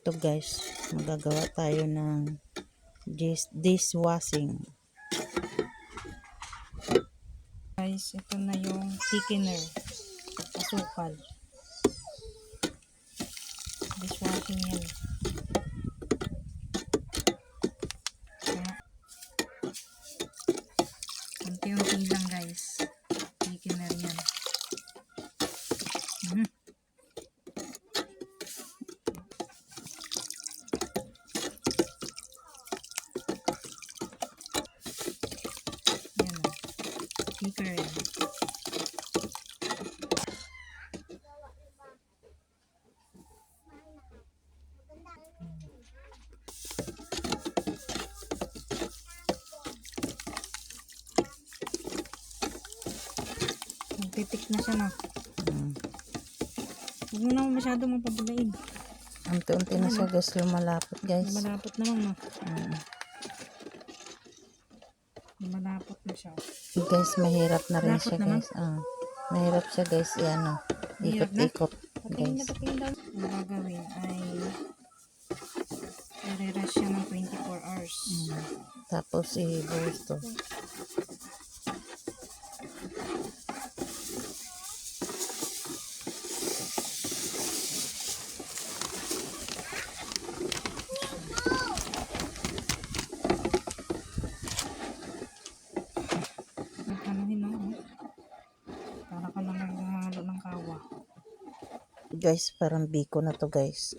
Ito guys, magagawa tayo ng dishwashing. Guys, ito na yung thickener, asukal. Dishwashing yan. Unti-unti lang guys. Thickener yan. Yan o. Thicker yan. Magtitik na siya na. Huwag mo naman masyado mapabulain. Unti-unti na siya guys, lumalapot guys. Lumalapot naman no. Lumalapot na siya. Guys, mahirap na rin siya guys. Mahirap siya guys. Yan o. Ikot-ikot guys. Ang gagawin ay i-rest siya ng 24 hours. Tapos i-buhos to. Para ka lang naghahalo ng kawa. Guys, parang biko na to guys.